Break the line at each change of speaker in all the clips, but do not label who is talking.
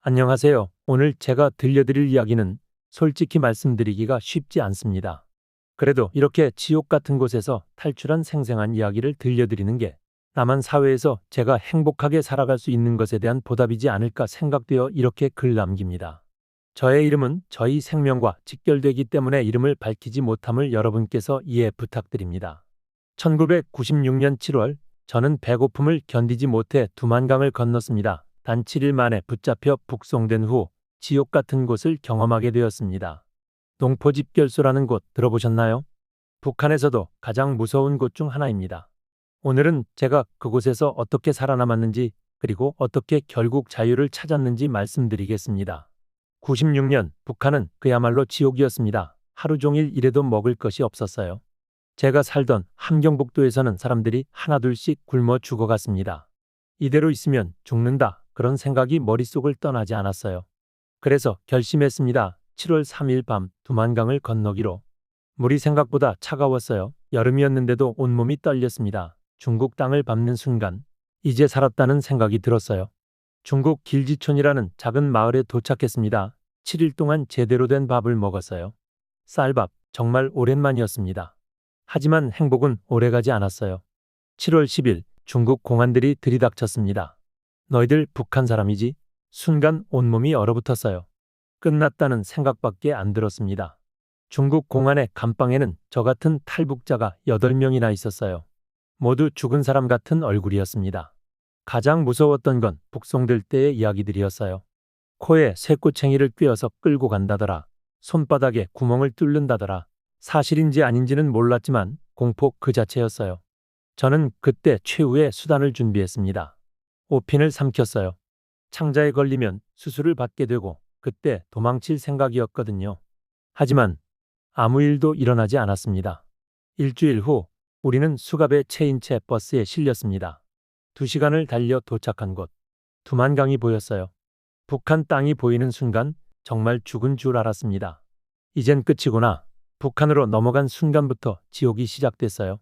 안녕하세요. 오늘 제가 들려드릴 이야기는 솔직히 말씀드리기가 쉽지 않습니다. 그래도 이렇게 지옥 같은 곳에서 탈출한 생생한 이야기를 들려드리는 게 남한 사회에서 제가 행복하게 살아갈 수 있는 것에 대한 보답이지 않을까 생각되어 이렇게 글 남깁니다. 저의 이름은 저희 생명과 직결되기 때문에 이름을 밝히지 못함을 여러분께서 이해 부탁드립니다. 1996년 7월, 저는 배고픔을 견디지 못해 두만강을 건넜습니다. 단 7일 만에 붙잡혀 북송된 후 지옥 같은 곳을 경험하게 되었습니다. 농포집결소라는 곳 들어보셨나요? 북한에서도 가장 무서운 곳 중 하나입니다. 오늘은 제가 그곳에서 어떻게 살아남았는지 그리고 어떻게 결국 자유를 찾았는지 말씀드리겠습니다. 96년 북한은 그야말로 지옥이었습니다. 하루 종일 일해도 먹을 것이 없었어요. 제가 살던 함경북도에서는 사람들이 하나둘씩 굶어 죽어갔습니다. 이대로 있으면 죽는다. 그런 생각이 머릿속을 떠나지 않았어요. 그래서 결심했습니다. 7월 3일 밤 두만강을 건너기로. 물이 생각보다 차가웠어요. 여름이었는데도 온몸이 떨렸습니다. 중국 땅을 밟는 순간 이제 살았다는 생각이 들었어요. 중국 길지촌이라는 작은 마을에 도착했습니다. 7일 동안 제대로 된 밥을 먹었어요. 쌀밥, 정말 오랜만이었습니다. 하지만 행복은 오래가지 않았어요. 7월 10일 중국 공안들이 들이닥쳤습니다. 너희들 북한 사람이지? 순간 온몸이 얼어붙었어요. 끝났다는 생각밖에 안 들었습니다. 중국 공안의 감방에는 저 같은 탈북자가 8명이나 있었어요. 모두 죽은 사람 같은 얼굴이었습니다. 가장 무서웠던 건 북송될 때의 이야기들이었어요. 코에 쇠꼬챙이를 꿰어서 끌고 간다더라. 손바닥에 구멍을 뚫는다더라. 사실인지 아닌지는 몰랐지만 공포 그 자체였어요. 저는 그때 최후의 수단을 준비했습니다. 오핀을 삼켰어요. 창자에 걸리면 수술을 받게 되고 그때 도망칠 생각이었거든요. 하지만 아무 일도 일어나지 않았습니다. 일주일 후 우리는 수갑에 채인 채 버스에 실렸습니다. 2시간을 달려 도착한 곳. 두만강이 보였어요. 북한 땅이 보이는 순간 정말 죽은 줄 알았습니다. 이젠 끝이구나. 북한으로 넘어간 순간부터 지옥이 시작됐어요.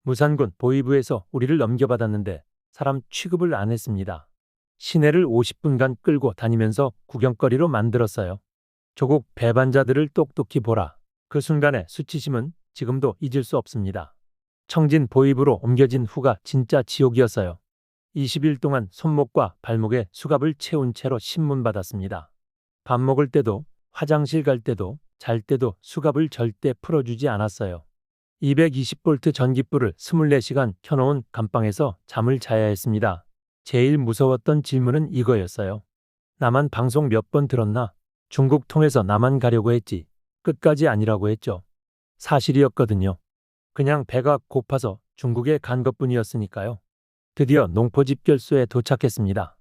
무산군 보위부에서 우리를 넘겨받았는데 사람 취급을 안 했습니다. 시내를 50분간 끌고 다니면서 구경거리로 만들었어요. 조국 배반자들을 똑똑히 보라. 그 순간의 수치심은 지금도 잊을 수 없습니다. 청진 보위부로 옮겨진 후가 진짜 지옥이었어요. 20일 동안 손목과 발목에 수갑을 채운 채로 신문받았습니다. 밥 먹을 때도, 화장실 갈 때도, 잘 때도 수갑을 절대 풀어주지 않았어요. 220V 전기불을 24시간 켜놓은 감방에서 잠을 자야 했습니다. 제일 무서웠던 질문은 이거였어요. 나만 방송 몇 번 들었나? 중국 통해서 나만 가려고 했지. 끝까지 아니라고 했죠. 사실이었거든요. 그냥 배가 고파서 중국에 간 것뿐이었으니까요. 드디어 농포집결소에 도착했습니다.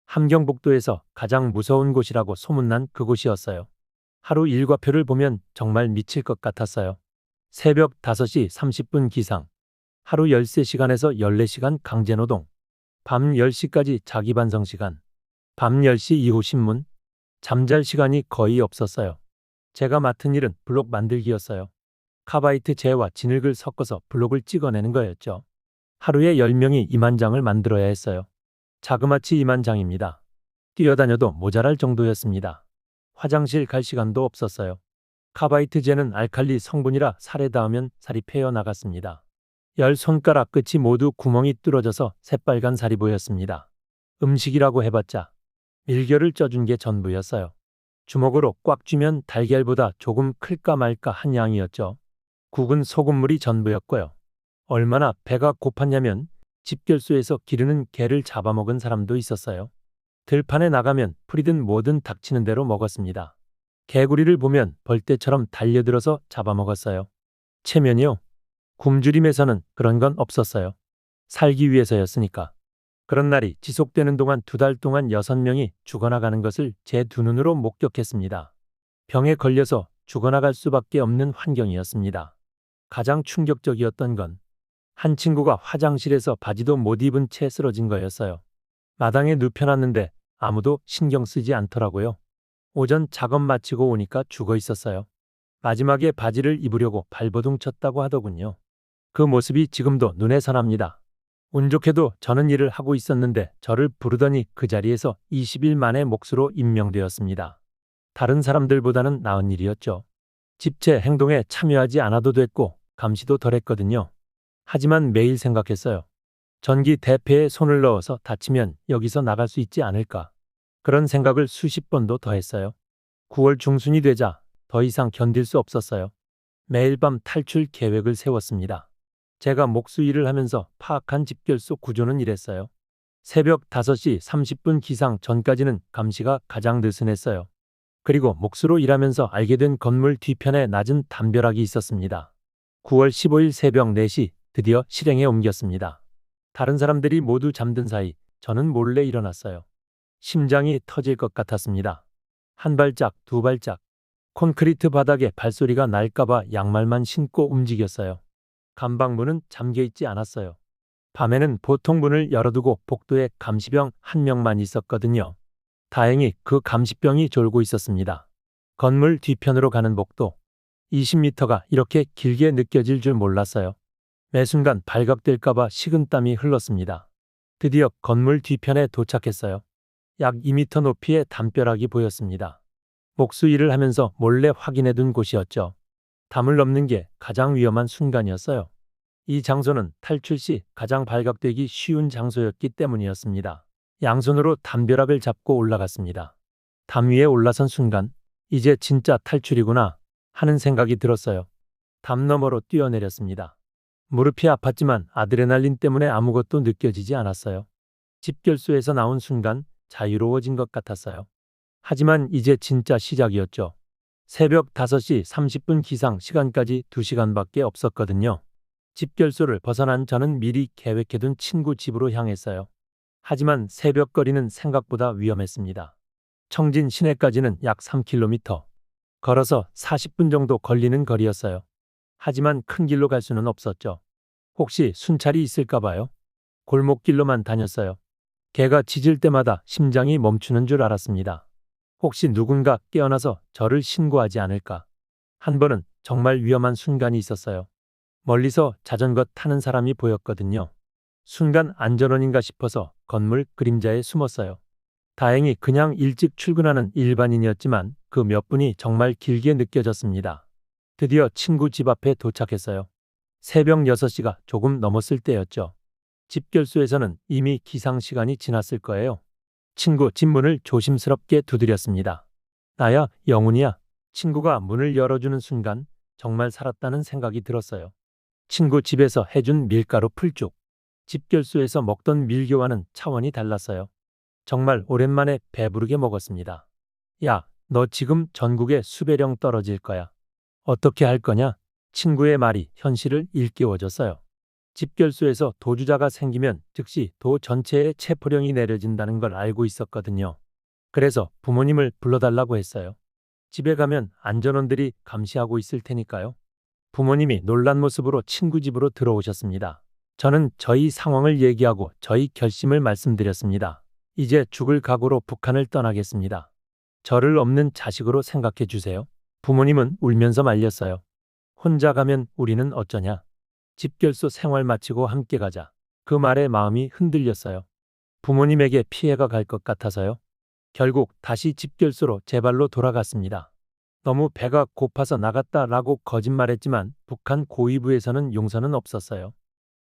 함경북도에서 가장 무서운 곳이라고 소문난 그곳이었어요. 하루 일과표를 보면 정말 미칠 것 같았어요. 새벽 5시 30분 기상, 하루 13시간에서 14시간 강제노동, 밤 10시까지 자기반성 시간, 밤 10시 이후 신문, 잠잘 시간이 거의 없었어요. 제가 맡은 일은 블록 만들기였어요. 카바이트 재와 진흙을 섞어서 블록을 찍어내는 거였죠. 하루에 10명이 2만 장을 만들어야 했어요. 자그마치 2만 장입니다. 뛰어다녀도 모자랄 정도였습니다. 화장실 갈 시간도 없었어요. 카바이트제는 알칼리 성분이라 살에 닿으면 살이 패여 나갔습니다. 10손가락 끝이 모두 구멍이 뚫어져서 새빨간 살이 보였습니다. 음식이라고 해봤자 밀결을 쪄준 게 전부였어요. 주먹으로 꽉 쥐면 달걀보다 조금 클까 말까 한 양이었죠. 국은 소금물이 전부였고요. 얼마나 배가 고팠냐면 집결소에서 기르는 개를 잡아먹은 사람도 있었어요. 들판에 나가면 풀이든 뭐든 닥치는 대로 먹었습니다. 개구리를 보면 벌떼처럼 달려들어서 잡아먹었어요. 체면이요? 굶주림에서는 그런 건 없었어요. 살기 위해서였으니까. 그런 날이 지속되는 동안 2달 동안 6명이 죽어나가는 것을 제 두 눈으로 목격했습니다. 병에 걸려서 죽어나갈 수밖에 없는 환경이었습니다. 가장 충격적이었던 건 한 친구가 화장실에서 바지도 못 입은 채 쓰러진 거였어요. 마당에 눕혀놨는데 아무도 신경 쓰지 않더라고요. 오전 작업 마치고 오니까 죽어 있었어요. 마지막에 바지를 입으려고 발버둥 쳤다고 하더군요. 그 모습이 지금도 눈에 선합니다. 운 좋게도 저는 일을 하고 있었는데 저를 부르더니 그 자리에서 20일 만에 몫으로 임명되었습니다. 다른 사람들보다는 나은 일이었죠. 집체 행동에 참여하지 않아도 됐고 감시도 덜했거든요. 하지만 매일 생각했어요. 전기 대패에 손을 넣어서 다치면 여기서 나갈 수 있지 않을까. 그런 생각을 수십 번도 더 했어요. 9월 중순이 되자 더 이상 견딜 수 없었어요. 매일 밤 탈출 계획을 세웠습니다. 제가 목수 일을 하면서 파악한 집결소 구조는 이랬어요. 새벽 5시 30분 기상 전까지는 감시가 가장 느슨했어요. 그리고 목수로 일하면서 알게 된 건물 뒤편에 낮은 담벼락이 있었습니다. 9월 15일 새벽 4시 드디어 실행에 옮겼습니다. 다른 사람들이 모두 잠든 사이 저는 몰래 일어났어요. 심장이 터질 것 같았습니다. 한 발짝, 두 발짝. 콘크리트 바닥에 발소리가 날까봐 양말만 신고 움직였어요. 감방문은 잠겨있지 않았어요. 밤에는 보통 문을 열어두고 복도에 감시병 한 명만 있었거든요. 다행히 그 감시병이 졸고 있었습니다. 건물 뒤편으로 가는 복도. 20m가 이렇게 길게 느껴질 줄 몰랐어요. 매 순간 발각될까봐 식은땀이 흘렀습니다. 드디어 건물 뒤편에 도착했어요. 약 2m 높이의 담벼락이 보였습니다. 목수 일을 하면서 몰래 확인해둔 곳이었죠. 담을 넘는 게 가장 위험한 순간이었어요. 이 장소는 탈출 시 가장 발각되기 쉬운 장소였기 때문이었습니다. 양손으로 담벼락을 잡고 올라갔습니다. 담 위에 올라선 순간 이제 진짜 탈출이구나 하는 생각이 들었어요. 담 너머로 뛰어내렸습니다. 무릎이 아팠지만 아드레날린 때문에 아무것도 느껴지지 않았어요. 집결소에서 나온 순간 자유로워진 것 같았어요. 하지만 이제 진짜 시작이었죠. 새벽 5시 30분 기상 시간까지 2시간밖에 없었거든요. 집결소를 벗어난 저는 미리 계획해둔 친구 집으로 향했어요. 하지만 새벽거리는 생각보다 위험했습니다. 청진 시내까지는 약 3km. 걸어서 40분 정도 걸리는 거리였어요. 하지만 큰 길로 갈 수는 없었죠. 혹시 순찰이 있을까 봐요. 골목길로만 다녔어요. 개가 짖을 때마다 심장이 멈추는 줄 알았습니다. 혹시 누군가 깨어나서 저를 신고하지 않을까. 한 번은 정말 위험한 순간이 있었어요. 멀리서 자전거 타는 사람이 보였거든요. 순간 안전원인가 싶어서 건물 그림자에 숨었어요. 다행히 그냥 일찍 출근하는 일반인이었지만 그 몇 분이 정말 길게 느껴졌습니다. 드디어 친구 집 앞에 도착했어요. 새벽 6시가 조금 넘었을 때였죠. 집결소에서는 이미 기상 시간이 지났을 거예요. 친구 집 문을 조심스럽게 두드렸습니다. 나야, 영훈이야. 친구가 문을 열어주는 순간 정말 살았다는 생각이 들었어요. 친구 집에서 해준 밀가루 풀죽. 집결소에서 먹던 밀교와는 차원이 달랐어요. 정말 오랜만에 배부르게 먹었습니다. 야, 너 지금 전국에 수배령 떨어질 거야. 어떻게 할 거냐? 친구의 말이 현실을 일깨워줬어요. 집결소에서 도주자가 생기면 즉시 도 전체에 체포령이 내려진다는 걸 알고 있었거든요. 그래서 부모님을 불러달라고 했어요. 집에 가면 안전원들이 감시하고 있을 테니까요. 부모님이 놀란 모습으로 친구 집으로 들어오셨습니다. 저는 저희 상황을 얘기하고 저희 결심을 말씀드렸습니다. 이제 죽을 각오로 북한을 떠나겠습니다. 저를 없는 자식으로 생각해 주세요. 부모님은 울면서 말렸어요. 혼자 가면 우리는 어쩌냐. 집결소 생활 마치고 함께 가자. 그 말에 마음이 흔들렸어요. 부모님에게 피해가 갈 것 같아서요. 결국 다시 집결소로 제 발로 돌아갔습니다. 너무 배가 고파서 나갔다라고 거짓말했지만 북한 고위부에서는 용서는 없었어요.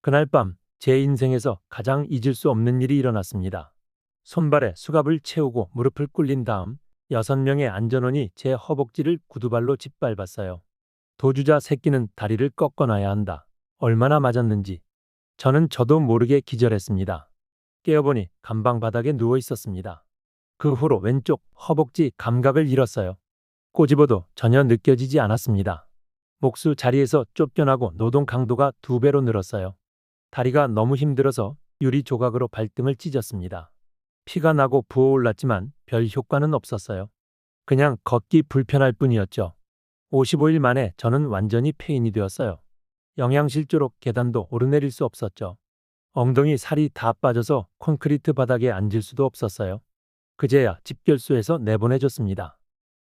그날 밤 제 인생에서 가장 잊을 수 없는 일이 일어났습니다. 손발에 수갑을 채우고 무릎을 꿇린 다음 6명의 안전원이 제 허벅지를 구두발로 짓밟았어요. 도주자 새끼는 다리를 꺾어놔야 한다. 얼마나 맞았는지. 저도 모르게 기절했습니다. 깨어보니 감방 바닥에 누워 있었습니다. 그 후로 왼쪽 허벅지 감각을 잃었어요. 꼬집어도 전혀 느껴지지 않았습니다. 목수 자리에서 쫓겨나고 노동 강도가 2배로 늘었어요. 다리가 너무 힘들어서 유리 조각으로 발등을 찢었습니다. 피가 나고 부어올랐지만 별 효과는 없었어요. 그냥 걷기 불편할 뿐이었죠. 55일 만에 저는 완전히 폐인이 되었어요. 영양실조로 계단도 오르내릴 수 없었죠. 엉덩이 살이 다 빠져서 콘크리트 바닥에 앉을 수도 없었어요. 그제야 집결소에서 내보내줬습니다.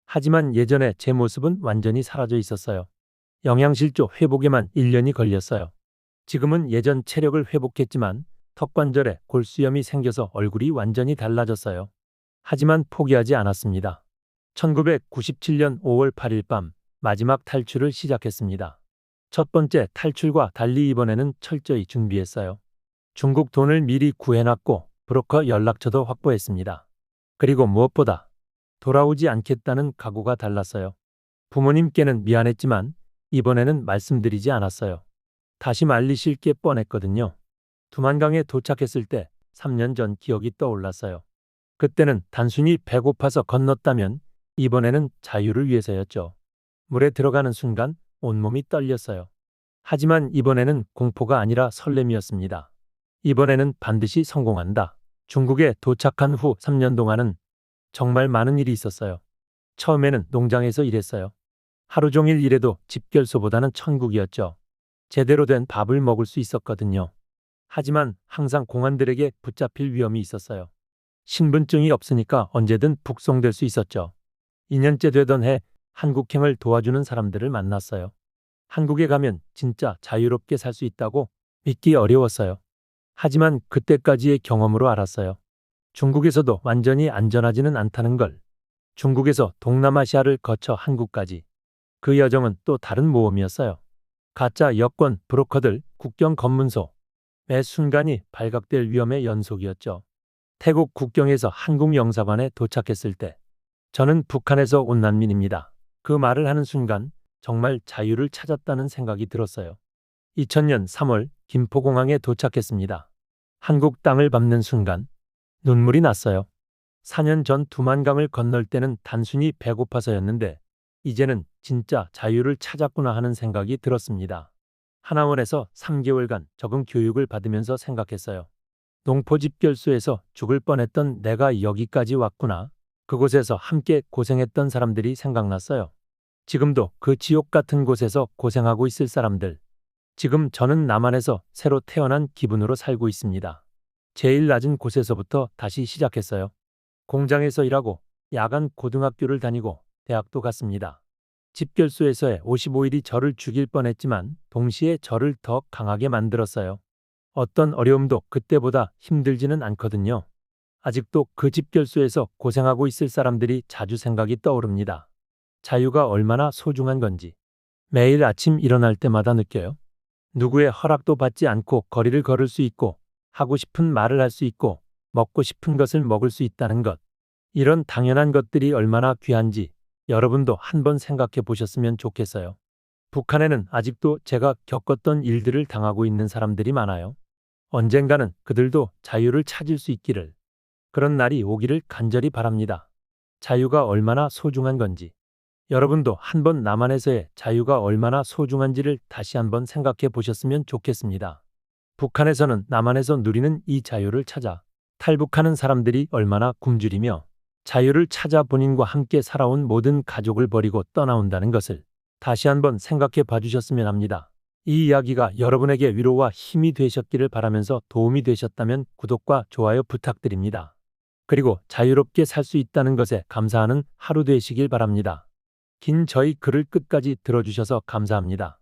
하지만 예전에 제 모습은 완전히 사라져 있었어요. 영양실조 회복에만 1년이 걸렸어요. 지금은 예전 체력을 회복했지만 턱관절에 골수염이 생겨서 얼굴이 완전히 달라졌어요. 하지만 포기하지 않았습니다. 1997년 5월 8일 밤 마지막 탈출을 시작했습니다. 첫 번째 탈출과 달리 이번에는 철저히 준비했어요. 중국 돈을 미리 구해놨고 브로커 연락처도 확보했습니다. 그리고 무엇보다 돌아오지 않겠다는 각오가 달랐어요. 부모님께는 미안했지만 이번에는 말씀드리지 않았어요. 다시 말리실 게 뻔했거든요. 두만강에 도착했을 때 3년 전 기억이 떠올랐어요. 그때는 단순히 배고파서 건넜다면 이번에는 자유를 위해서였죠. 물에 들어가는 순간 온몸이 떨렸어요. 하지만 이번에는 공포가 아니라 설렘이었습니다. 이번에는 반드시 성공한다. 중국에 도착한 후 3년 동안은 정말 많은 일이 있었어요. 처음에는 농장에서 일했어요. 하루 종일 일해도 집결소보다는 천국이었죠. 제대로 된 밥을 먹을 수 있었거든요. 하지만 항상 공안들에게 붙잡힐 위험이 있었어요. 신분증이 없으니까 언제든 북송될 수 있었죠. 2년째 되던 해 한국행을 도와주는 사람들을 만났어요. 한국에 가면 진짜 자유롭게 살 수 있다고 믿기 어려웠어요. 하지만 그때까지의 경험으로 알았어요. 중국에서도 완전히 안전하지는 않다는 걸. 중국에서 동남아시아를 거쳐 한국까지. 그 여정은 또 다른 모험이었어요. 가짜 여권, 브로커들, 국경 검문소. 매 순간이 발각될 위험의 연속이었죠. 태국 국경에서 한국 영사관에 도착했을 때 저는 북한에서 온 난민입니다. 그 말을 하는 순간 정말 자유를 찾았다는 생각이 들었어요. 2000년 3월 김포공항에 도착했습니다. 한국 땅을 밟는 순간 눈물이 났어요. 4년 전 두만강을 건널 때는 단순히 배고파서였는데 이제는 진짜 자유를 찾았구나 하는 생각이 들었습니다. 하나원에서 3개월간 적응 교육을 받으면서 생각했어요. 농포집결소에서 죽을 뻔했던 내가 여기까지 왔구나. 그곳에서 함께 고생했던 사람들이 생각났어요. 지금도 그 지옥 같은 곳에서 고생하고 있을 사람들. 지금 저는 남한에서 새로 태어난 기분으로 살고 있습니다. 제일 낮은 곳에서부터 다시 시작했어요. 공장에서 일하고 야간 고등학교를 다니고 대학도 갔습니다. 집결소에서의 55일이 저를 죽일 뻔했지만 동시에 저를 더 강하게 만들었어요. 어떤 어려움도 그때보다 힘들지는 않거든요. 아직도 그 집결소에서 고생하고 있을 사람들이 자주 생각이 떠오릅니다. 자유가 얼마나 소중한 건지. 매일 아침 일어날 때마다 느껴요. 누구의 허락도 받지 않고 거리를 걸을 수 있고 하고 싶은 말을 할 수 있고 먹고 싶은 것을 먹을 수 있다는 것. 이런 당연한 것들이 얼마나 귀한지 여러분도 한번 생각해 보셨으면 좋겠어요. 북한에는 아직도 제가 겪었던 일들을 당하고 있는 사람들이 많아요. 언젠가는 그들도 자유를 찾을 수 있기를. 그런 날이 오기를 간절히 바랍니다. 자유가 얼마나 소중한 건지. 여러분도 한번 남한에서의 자유가 얼마나 소중한지를 다시 한번 생각해 보셨으면 좋겠습니다. 북한에서는 남한에서 누리는 이 자유를 찾아 탈북하는 사람들이 얼마나 굶주리며 자유를 찾아 본인과 함께 살아온 모든 가족을 버리고 떠나온다는 것을 다시 한번 생각해 봐주셨으면 합니다. 이 이야기가 여러분에게 위로와 힘이 되셨기를 바라면서 도움이 되셨다면 구독과 좋아요 부탁드립니다. 그리고 자유롭게 살 수 있다는 것에 감사하는 하루 되시길 바랍니다. 긴 저희 글을 끝까지 들어주셔서 감사합니다.